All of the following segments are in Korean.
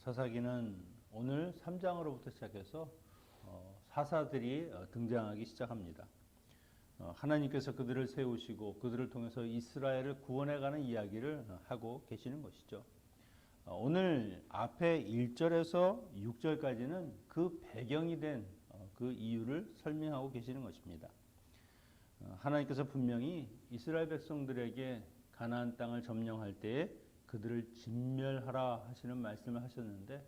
사사기는 오늘 3장으로부터 시작해서 사사들이 등장하기 시작합니다. 하나님께서 그들을 세우시고 그들을 통해서 이스라엘을 구원해가는 이야기를 하고 계시는 것이죠. 오늘 앞에 1절에서 6절까지는 그 배경이 된 그 이유를 설명하고 계시는 것입니다. 하나님께서 분명히 이스라엘 백성들에게 가나안 땅을 점령할 때에 그들을 진멸하라 하시는 말씀을 하셨는데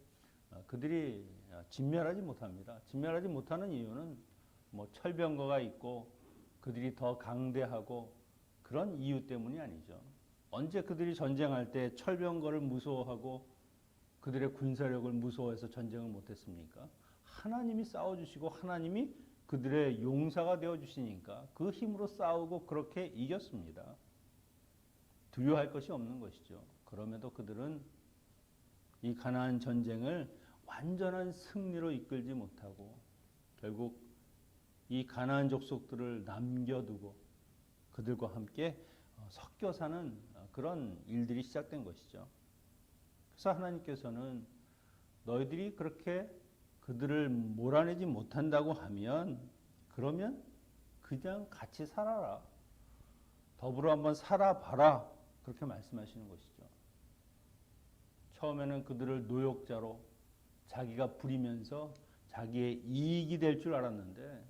그들이 진멸하지 못합니다. 진멸하지 못하는 이유는 철병거가 있고 그들이 더 강대하고 그런 이유 때문이 아니죠. 언제 그들이 전쟁할 때 철병거를 무서워하고 그들의 군사력을 무서워해서 전쟁을 못했습니까? 하나님이 싸워주시고 하나님이 그들의 용사가 되어주시니까 그 힘으로 싸우고 그렇게 이겼습니다. 두려워할 것이 없는 것이죠. 그럼에도 그들은 이 가나안 전쟁을 완전한 승리로 이끌지 못하고 결국 이 가나안 족속들을 남겨두고 그들과 함께 섞여 사는 그런 일들이 시작된 것이죠. 그래서 하나님께서는 너희들이 그렇게 그들을 몰아내지 못한다고 하면 그러면 그냥 같이 살아라. 더불어 한번 살아봐라. 그렇게 말씀하시는 것이죠. 처음에는 그들을 노역자로 자기가 부리면서 자기의 이익이 될 줄 알았는데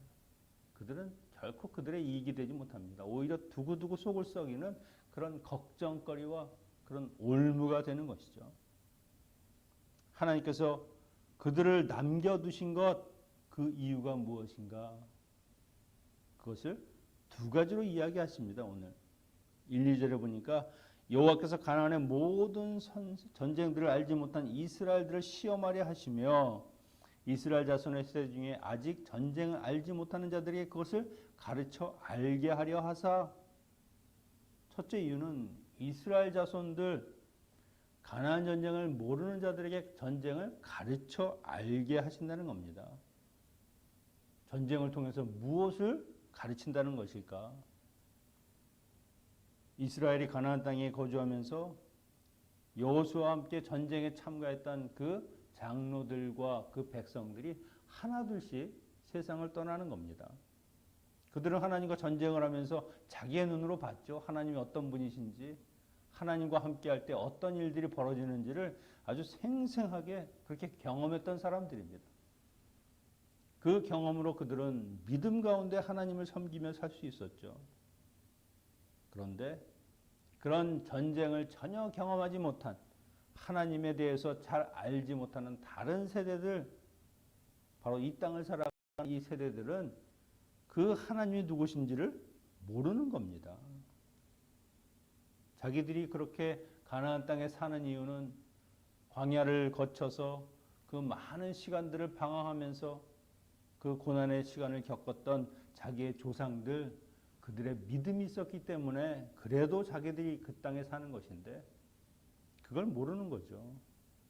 그들은 결코 그들의 이익이 되지 못합니다. 오히려 두고두고 속을 썩이는 그런 걱정거리와 그런 올무가 되는 것이죠. 하나님께서 그들을 남겨두신 것, 그 이유가 무엇인가? 그것을 두 가지로 이야기하십니다. 오늘 1, 2절에 보니까 여호와께서 가나안의 모든 전쟁들을 알지 못한 이스라엘들을 시험하려 하시며 이스라엘 자손의 세대 중에 아직 전쟁을 알지 못하는 자들에게 그것을 가르쳐 알게 하려 하사. 첫째 이유는 이스라엘 자손들 가나안 전쟁을 모르는 자들에게 전쟁을 가르쳐 알게 하신다는 겁니다. 전쟁을 통해서 무엇을 가르친다는 것일까? 이스라엘이 가나안 땅에 거주하면서 여호수아와 함께 전쟁에 참가했던 그 장로들과 그 백성들이 하나둘씩 세상을 떠나는 겁니다. 그들은 하나님과 전쟁을 하면서 자기의 눈으로 봤죠. 하나님이 어떤 분이신지, 하나님과 함께할 때 어떤 일들이 벌어지는지를 아주 생생하게 그렇게 경험했던 사람들입니다. 그 경험으로 그들은 믿음 가운데 하나님을 섬기며 살 수 있었죠. 그런데 그런 전쟁을 전혀 경험하지 못한 하나님에 대해서 잘 알지 못하는 다른 세대들, 바로 이 땅을 살아가는 이 세대들은 그 하나님이 누구신지를 모르는 겁니다. 자기들이 그렇게 가나안 땅에 사는 이유는 광야를 거쳐서 그 많은 시간들을 방황하면서 그 고난의 시간을 겪었던 자기의 조상들, 그들의 믿음이 있었기 때문에 그래도 자기들이 그 땅에 사는 것인데 그걸 모르는 거죠.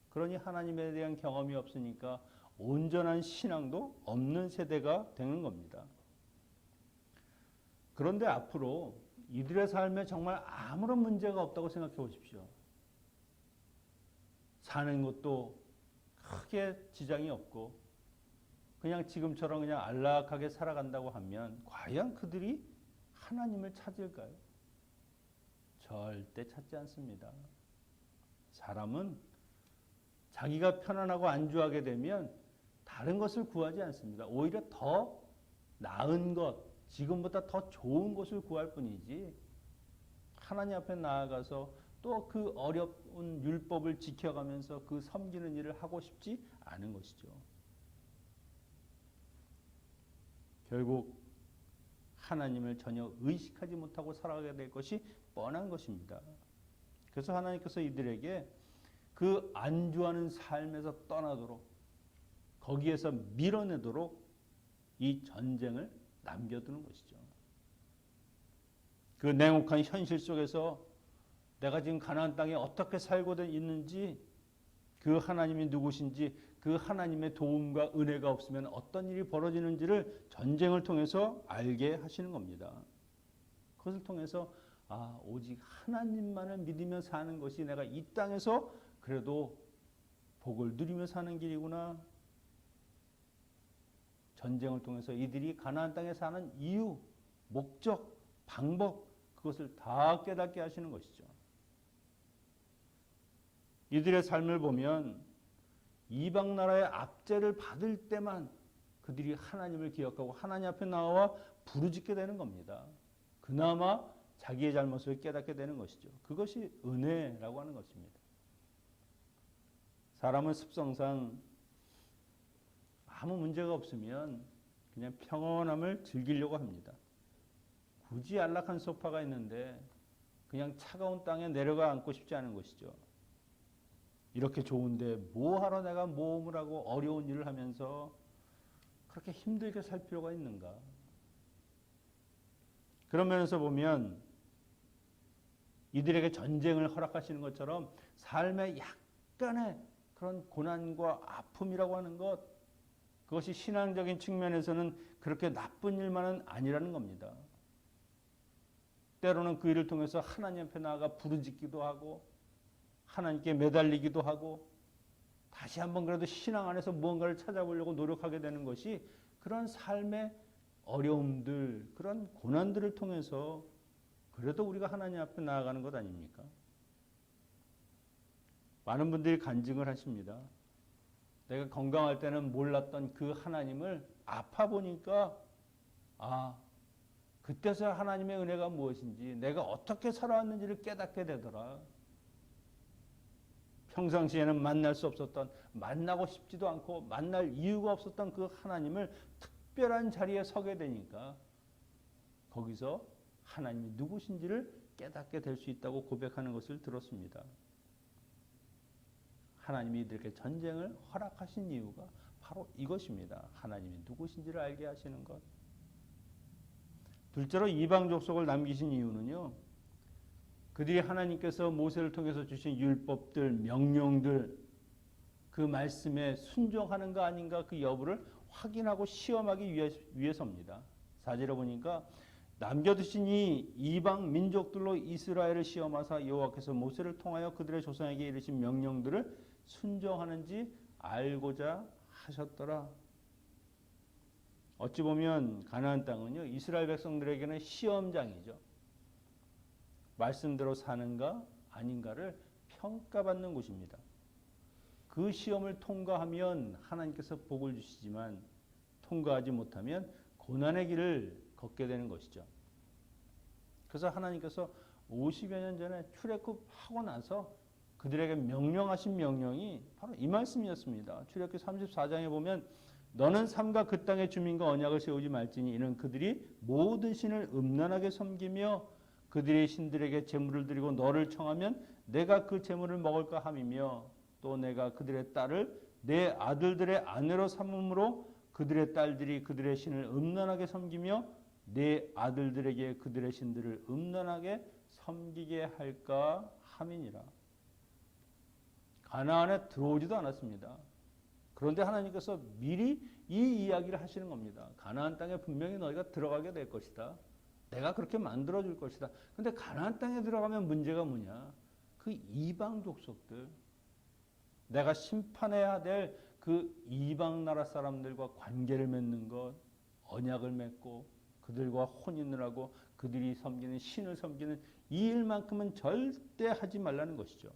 그러니 하나님에 대한 경험이 없으니까 온전한 신앙도 없는 세대가 되는 겁니다. 그런데 앞으로 이들의 삶에 정말 아무런 문제가 없다고 생각해 보십시오. 사는 것도 크게 지장이 없고 그냥 지금처럼 그냥 안락하게 살아간다고 하면 과연 그들이 하나님을 찾을까요? 절대 찾지 않습니다. 사람은 자기가 편안하고 안주하게 되면 다른 것을 구하지 않습니다. 오히려 더 나은 것, 지금보다 더 좋은 것을 구할 뿐이지 하나님 앞에 나아가서 또 그 어려운 율법을 지켜가면서 그 섬기는 일을 하고 싶지 않은 것이죠. 결국 하나님을 전혀 의식하지 못하고 살아가게 될 것이 뻔한 것입니다. 그래서 하나님께서 이들에게 그 안주하는 삶에서 떠나도록 거기에서 밀어내도록 이 전쟁을 남겨두는 것이죠. 그 냉혹한 현실 속에서 내가 지금 가나안 땅에 어떻게 살고 있는지, 그 하나님이 누구신지, 그 하나님의 도움과 은혜가 없으면 어떤 일이 벌어지는지를 전쟁을 통해서 알게 하시는 겁니다. 그것을 통해서 오직 하나님만을 믿으며 사는 것이 내가 이 땅에서 그래도 복을 누리며 사는 길이구나. 전쟁을 통해서 이들이 가나안 땅에 사는 이유, 목적, 방법, 그것을 다 깨닫게 하시는 것이죠. 이들의 삶을 보면 이방 나라의 압제를 받을 때만 그들이 하나님을 기억하고 하나님 앞에 나와 부르짖게 되는 겁니다. 그나마 자기의 잘못을 깨닫게 되는 것이죠. 그것이 은혜라고 하는 것입니다. 사람은 습성상 아무 문제가 없으면 그냥 평온함을 즐기려고 합니다. 굳이 안락한 소파가 있는데 그냥 차가운 땅에 내려가 앉고 싶지 않은 것이죠. 이렇게 좋은데 뭐하러 내가 모험을 하고 어려운 일을 하면서 그렇게 힘들게 살 필요가 있는가. 그런 면에서 보면 이들에게 전쟁을 허락하시는 것처럼 삶에 약간의 그런 고난과 아픔이라고 하는 것, 그것이 신앙적인 측면에서는 그렇게 나쁜 일만은 아니라는 겁니다. 때로는 그 일을 통해서 하나님 앞에 나아가 부르짖기도 하고 하나님께 매달리기도 하고 다시 한번 그래도 신앙 안에서 무언가를 찾아보려고 노력하게 되는 것이 그런 삶의 어려움들, 그런 고난들을 통해서 그래도 우리가 하나님 앞에 나아가는 것 아닙니까? 많은 분들이 간증을 하십니다. 내가 건강할 때는 몰랐던 그 하나님을 아파 보니까 그때서야 하나님의 은혜가 무엇인지 내가 어떻게 살아왔는지를 깨닫게 되더라. 평상시에는 만날 수 없었던, 만나고 싶지도 않고 만날 이유가 없었던 그 하나님을 특별한 자리에 서게 되니까 거기서 하나님이 누구신지를 깨닫게 될 수 있다고 고백하는 것을 들었습니다. 하나님이 이들에게 전쟁을 허락하신 이유가 바로 이것입니다. 하나님이 누구신지를 알게 하시는 것. 둘째로 이방 족속을 남기신 이유는요, 그들이 하나님께서 모세를 통해서 주신 율법들, 명령들, 그 말씀에 순종하는가 아닌가 그 여부를 확인하고 시험하기 위해서입니다. 4절에 보니까 남겨두신 이 이방 민족들로 이스라엘을 시험하사 여호와께서 모세를 통하여 그들의 조상에게 이르신 명령들을 순종하는지 알고자 하셨더라. 어찌 보면 가나안 땅은요, 이스라엘 백성들에게는 시험장이죠. 말씀대로 사는가 아닌가를 평가받는 곳입니다. 그 시험을 통과하면 하나님께서 복을 주시지만 통과하지 못하면 고난의 길을 걷게 되는 것이죠. 그래서 하나님께서 50여 년 전에 출애굽하고 나서 그들에게 명령하신 명령이 바로 이 말씀이었습니다. 출애굽기 34장에 보면 너는 삼가 그 땅의 주민과 언약을 세우지 말지니 이는 그들이 모든 신을 음란하게 섬기며 그들의 신들에게 제물을 드리고 너를 청하면 내가 그 제물을 먹을까 함이며 또 내가 그들의 딸을 내 아들들의 아내로 삼음으로 그들의 딸들이 그들의 신을 음란하게 섬기며 내 아들들에게 그들의 신들을 음란하게 섬기게 할까 함이니라. 가나안에 들어오지도 않았습니다. 그런데 하나님께서 미리 이 이야기를 하시는 겁니다. 가나안 땅에 분명히 너희가 들어가게 될 것이다. 내가 그렇게 만들어 줄 것이다. 근데 가나안 땅에 들어가면 문제가 뭐냐? 그 이방 족속들, 내가 심판해야 될 그 이방 나라 사람들과 관계를 맺는 것, 언약을 맺고 그들과 혼인을 하고 그들이 섬기는 신을 섬기는 이 일만큼은 절대 하지 말라는 것이죠.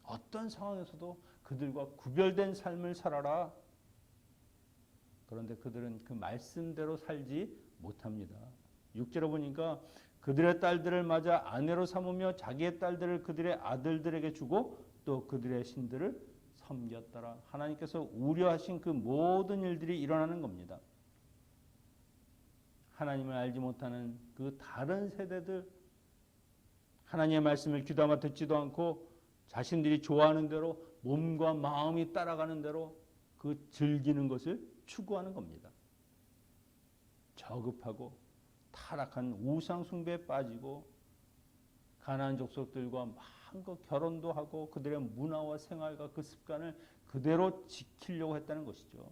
어떤 상황에서도 그들과 구별된 삶을 살아라. 그런데 그들은 그 말씀대로 살지 못합니다. 6절에 보니까 그들의 딸들을 맞아 아내로 삼으며 자기의 딸들을 그들의 아들들에게 주고 또 그들의 신들을 섬겼더라. 하나님께서 우려하신 그 모든 일들이 일어나는 겁니다. 하나님을 알지 못하는 그 다른 세대들, 하나님의 말씀을 귀담아 듣지도 않고 자신들이 좋아하는 대로 몸과 마음이 따라가는 대로 그 즐기는 것을 추구하는 겁니다. 저급하고 타락한 우상 숭배에 빠지고 가나안 족속들과 마음껏 결혼도 하고 그들의 문화와 생활과 그 습관을 그대로 지키려고 했다는 것이죠.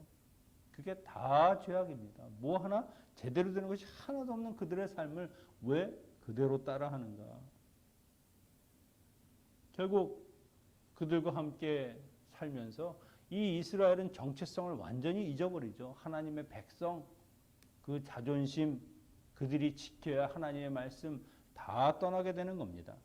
그게 다 죄악입니다. 뭐 하나 제대로 되는 것이 하나도 없는 그들의 삶을 왜 그대로 따라하는가? 결국 그들과 함께 살면서 이 이스라엘은 정체성을 완전히 잊어버리죠. 하나님의 백성, 그 자존심, 그들이 지켜야 하나님의 말씀 다 떠나게 되는 겁니다.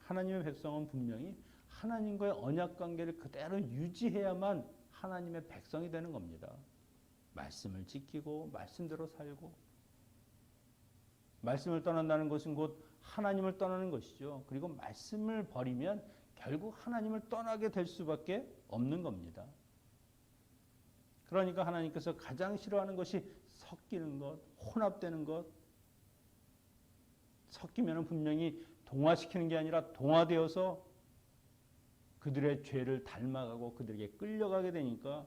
하나님의 백성은 분명히 하나님과의 언약 관계를 그대로 유지해야만 하나님의 백성이 되는 겁니다. 말씀을 지키고 말씀대로 살고, 말씀을 떠난다는 것은 곧 하나님을 떠나는 것이죠. 그리고 말씀을 버리면 결국 하나님을 떠나게 될 수밖에 없는 겁니다. 그러니까 하나님께서 가장 싫어하는 것이 섞이는 것, 혼합되는 것. 섞이면 분명히 동화시키는 게 아니라 동화되어서 그들의 죄를 닮아가고 그들에게 끌려가게 되니까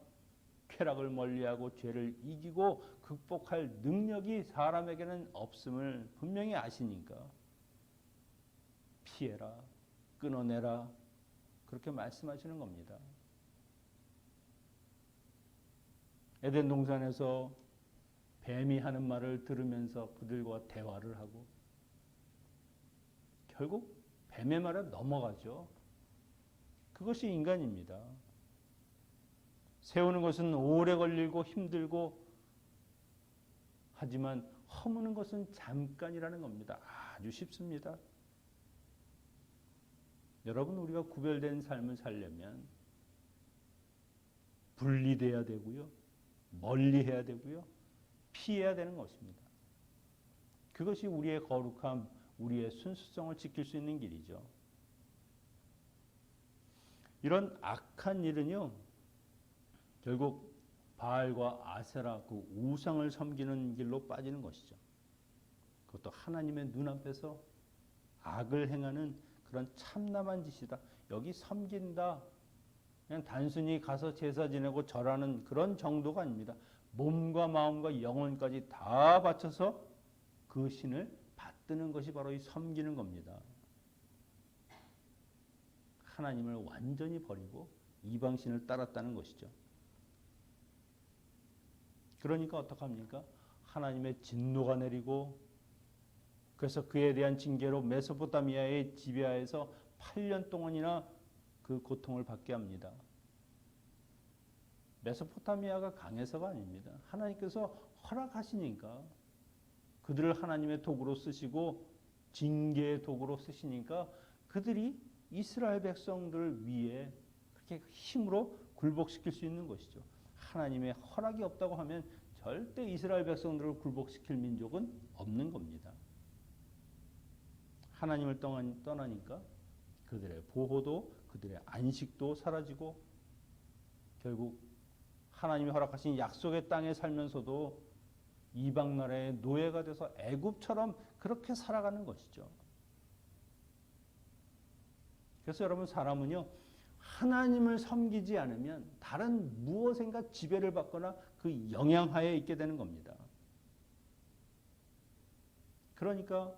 쾌락을 멀리하고 죄를 이기고 극복할 능력이 사람에게는 없음을 분명히 아시니까 피해라, 끊어내라, 그렇게 말씀하시는 겁니다. 에덴 동산에서 뱀이 하는 말을 들으면서 그들과 대화를 하고 결국 뱀의 말에 넘어가죠. 그것이 인간입니다. 세우는 것은 오래 걸리고 힘들고 하지만 허무는 것은 잠깐이라는 겁니다. 아주 쉽습니다. 여러분, 우리가 구별된 삶을 살려면 분리돼야 되고요. 멀리해야 되고요. 피해야 되는 것입니다. 그것이 우리의 거룩함, 우리의 순수성을 지킬 수 있는 길이죠. 이런 악한 일은요, 결국 바알과 아세라 그 우상을 섬기는 길로 빠지는 것이죠. 그것도 하나님의 눈앞에서 악을 행하는 그런 참남한 짓이다. 여기 섬긴다, 그냥 단순히 가서 제사 지내고 절하는 그런 정도가 아닙니다. 몸과 마음과 영혼까지 다 바쳐서 그 신을 받드는 것이 바로 이 섬기는 겁니다. 하나님을 완전히 버리고 이방신을 따랐다는 것이죠. 그러니까 어떡합니까? 하나님의 진노가 내리고 그래서 그에 대한 징계로 메소포타미아의 지배하에서 8년 동안이나 그 고통을 받게 합니다. 메소포타미아가 강해서가 아닙니다. 하나님께서 허락하시니까 그들을 하나님의 도구로 쓰시고 징계의 도구로 쓰시니까 그들이 이스라엘 백성들 위에 그렇게 힘으로 굴복시킬 수 있는 것이죠. 하나님의 허락이 없다고 하면 절대 이스라엘 백성들을 굴복시킬 민족은 없는 겁니다. 하나님을 떠나니까 그들의 보호도 그들의 안식도 사라지고 결국 하나님이 허락하신 약속의 땅에 살면서도 이방 나라의 노예가 돼서 애굽처럼 그렇게 살아가는 것이죠. 그래서 여러분, 사람은요, 하나님을 섬기지 않으면 다른 무엇인가 지배를 받거나 그 영향하에 있게 되는 겁니다. 그러니까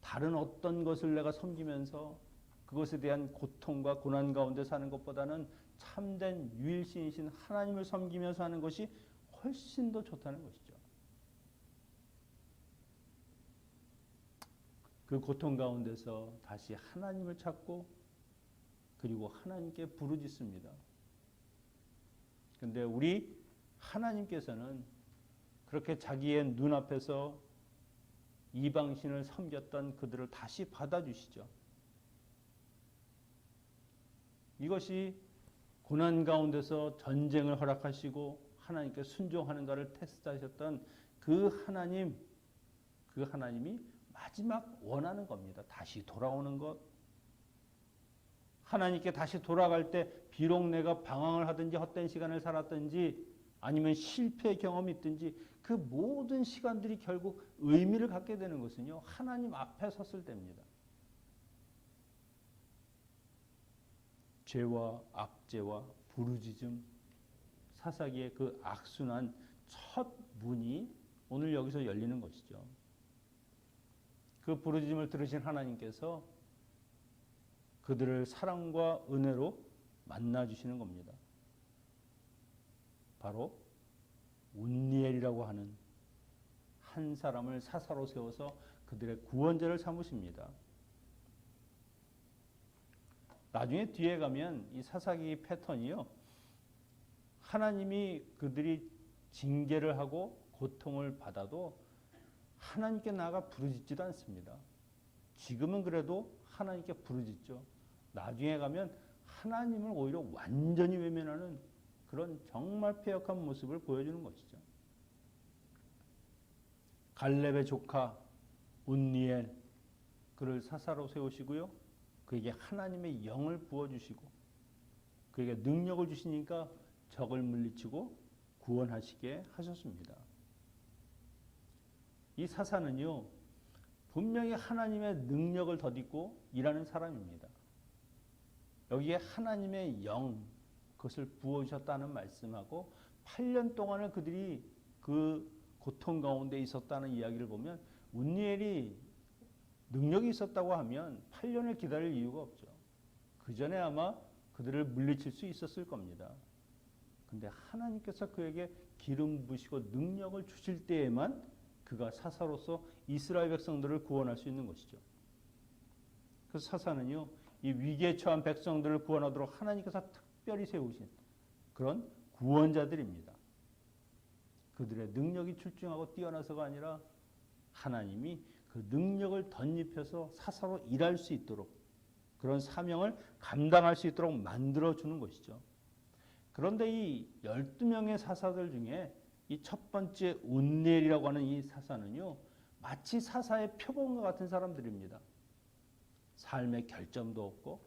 다른 어떤 것을 내가 섬기면서 그것에 대한 고통과 고난 가운데 사는 것보다는 참된 유일신이신 하나님을 섬기면서 하는 것이 훨씬 더 좋다는 것이죠. 그 고통 가운데서 다시 하나님을 찾고 그리고 하나님께 부르짖습니다. 그런데 우리 하나님께서는 그렇게 자기의 눈앞에서 이방신을 섬겼던 그들을 다시 받아주시죠. 이것이 고난 가운데서 전쟁을 허락하시고 하나님께 순종하는가를 테스트하셨던 그 하나님이 마지막 원하는 겁니다. 다시 돌아오는 것. 하나님께 다시 돌아갈 때 비록 내가 방황을 하든지 헛된 시간을 살았든지 아니면 실패 경험이 있든지 그 모든 시간들이 결국 의미를 갖게 되는 것은요, 하나님 앞에 섰을 때입니다. 죄와 악죄와 부르짖음, 사사기의 그 악순환 첫 문이 오늘 여기서 열리는 것이죠. 그 부르짖음을 들으신 하나님께서 그들을 사랑과 은혜로 만나주시는 겁니다. 바로 운니엘이라고 하는 한 사람을 사사로 세워서 그들의 구원자를 삼으십니다. 나중에 뒤에 가면 이 사사기 패턴이요. 하나님이 그들이 징계를 하고 고통을 받아도 하나님께 나아가 부르짖지도 않습니다. 지금은 그래도 하나님께 부르짖죠. 나중에 가면 하나님을 오히려 완전히 외면하는 그런 정말 패역한 모습을 보여주는 것이죠. 갈렙의 조카 운니엘 그를 사사로 세우시고요. 그에게 하나님의 영을 부어주시고 그에게 능력을 주시니까 적을 물리치고 구원하시게 하셨습니다. 이 사사는요. 분명히 하나님의 능력을 덧입고 일하는 사람입니다. 여기에 하나님의 영 그것을 부어주셨다는 말씀하고 8년 동안을 그들이 그 고통 가운데 있었다는 이야기를 보면 운니엘이 능력이 있었다고 하면 8년을 기다릴 이유가 없죠. 그 전에 아마 그들을 물리칠 수 있었을 겁니다. 근데 하나님께서 그에게 기름 부으시고 능력을 주실 때에만 그가 사사로서 이스라엘 백성들을 구원할 수 있는 것이죠. 그래서 사사는요, 이 위기에 처한 백성들을 구원하도록 하나님께서 특별히 세우신 그런 구원자들입니다. 그들의 능력이 출중하고 뛰어나서가 아니라 하나님이 그 능력을 덧입혀서 사사로 일할 수 있도록 그런 사명을 감당할 수 있도록 만들어주는 것이죠. 그런데 이 12명의 사사들 중에 이 첫 번째 운니엘이라고 하는 이 사사는요. 마치 사사의 표본과 같은 사람들입니다. 삶의 결점도 없고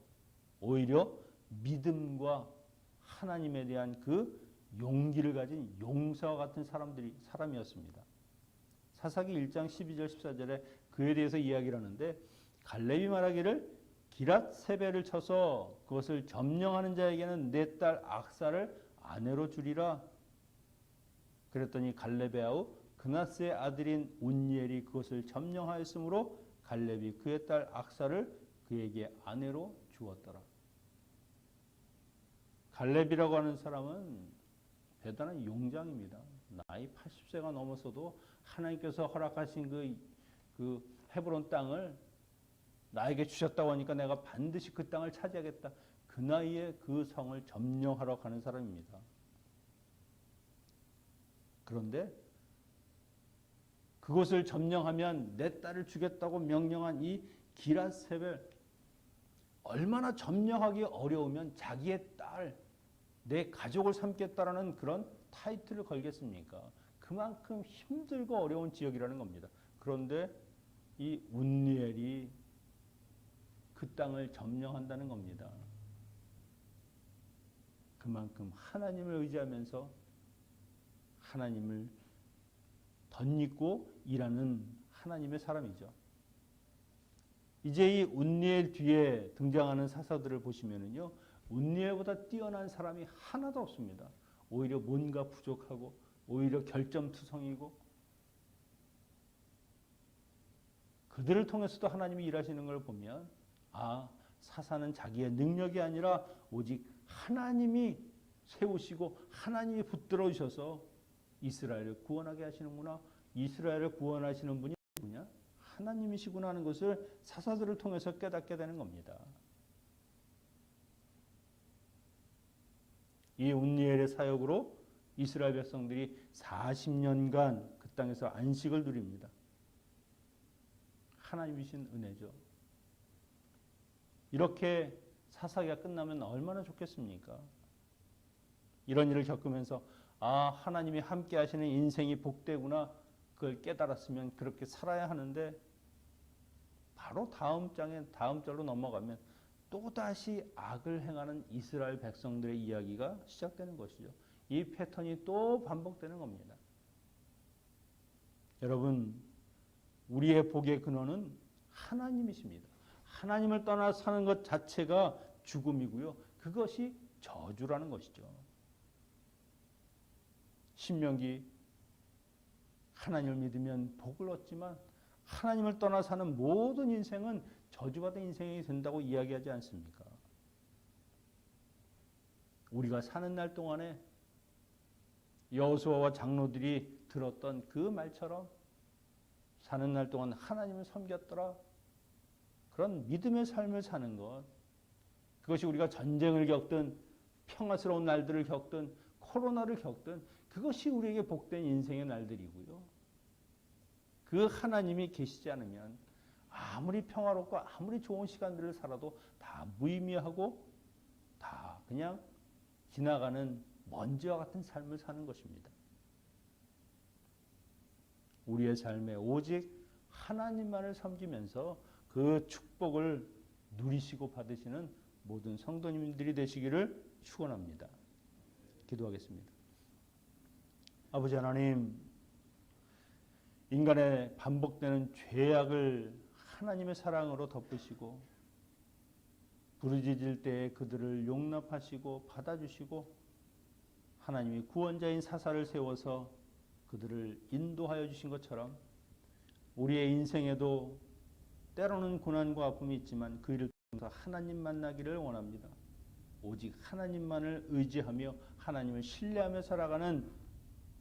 오히려 믿음과 하나님에 대한 그 용기를 가진 용사와 같은 사람이었습니다. 사사기 1장 12절 14절에 그에 대해서 이야기를 하는데 갈렙이 말하기를 기랏 세벨을 쳐서 그것을 점령하는 자에게는 내 딸 악사를 아내로 주리라. 그랬더니 갈렙의 아우 그나스의 아들인 운니엘이 그것을 점령하였으므로 갈렙이 그의 딸 악사를 그에게 아내로 주었더라. 갈렙이라고 하는 사람은 대단한 용장입니다. 나이 80세가 넘었어도 하나님께서 허락하신 그 헤브론 땅을 나에게 주셨다고 하니까 내가 반드시 그 땅을 차지하겠다. 그 나이에 그 성을 점령하러 가는 사람입니다. 그런데 그곳을 점령하면 내 딸을 주겠다고 명령한 이 기랏 세벨, 얼마나 점령하기 어려우면 자기의 딸, 내 가족을 삼겠다라는 그런 타이틀을 걸겠습니까? 그만큼 힘들고 어려운 지역이라는 겁니다. 그런데 이 운니엘이 그 땅을 점령한다는 겁니다. 그만큼 하나님을 의지하면서 하나님을 덧입고 일하는 하나님의 사람이죠. 이제 이 운니엘 뒤에 등장하는 사사들을 보시면은요, 운니엘보다 뛰어난 사람이 하나도 없습니다. 오히려 뭔가 부족하고 오히려 결점투성이고 그들을 통해서도 하나님이 일하시는 걸 보면 사사는 자기의 능력이 아니라 오직 하나님이 세우시고 하나님이 붙들어 주셔서 이스라엘을 구원하게 하시는구나. 이스라엘을 구원하시는 분이 누구냐? 하나님이시구나 하는 것을 사사들을 통해서 깨닫게 되는 겁니다. 이 운니엘의 사역으로 이스라엘 백성들이 40년간 그 땅에서 안식을 누립니다. 하나님이신 은혜죠. 이렇게 사사기가 끝나면 얼마나 좋겠습니까? 이런 일을 겪으면서 하나님이 함께 하시는 인생이 복되구나. 그걸 깨달았으면 그렇게 살아야 하는데 바로 다음 절로 넘어가면 또다시 악을 행하는 이스라엘 백성들의 이야기가 시작되는 것이죠. 이 패턴이 또 반복되는 겁니다. 여러분, 우리의 복의 근원은 하나님이십니다. 하나님을 떠나 사는 것 자체가 죽음이고요. 그것이 저주라는 것이죠. 신명기 하나님을 믿으면 복을 얻지만 하나님을 떠나 사는 모든 인생은 저주받은 인생이 된다고 이야기하지 않습니까? 우리가 사는 날 동안에 여호수아와 장로들이 들었던 그 말처럼 사는 날 동안 하나님을 섬겼더라. 그런 믿음의 삶을 사는 것, 그것이 우리가 전쟁을 겪든 평화스러운 날들을 겪든 코로나를 겪든 그것이 우리에게 복된 인생의 날들이고요. 그 하나님이 계시지 않으면 아무리 평화롭고 아무리 좋은 시간들을 살아도 다 무의미하고 다 그냥 지나가는 먼지와 같은 삶을 사는 것입니다. 우리의 삶에 오직 하나님만을 섬기면서 그 축복을 누리시고 받으시는 모든 성도님들이 되시기를 축원합니다. 기도하겠습니다. 아버지 하나님, 인간의 반복되는 죄악을 하나님의 사랑으로 덮으시고 부르짖을 때에 그들을 용납하시고 받아주시고 하나님이 구원자인 사사를 세워서 그들을 인도하여 주신 것처럼 우리의 인생에도 때로는 고난과 아픔이 있지만 그 일을 통해서 하나님 만나기를 원합니다. 오직 하나님만을 의지하며 하나님을 신뢰하며 살아가는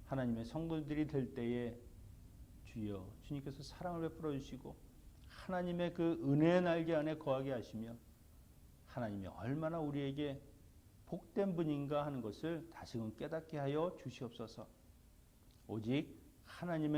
하나님의 성도들이 될 때에 주여 주님께서 사랑을 베풀어 주시고 하나님의 그 은혜의 날개 안에 거하게 하시며 하나님이 얼마나 우리에게 복된 분인가 하는 것을 다시금 깨닫게 하여 주시옵소서. 오직 하나님의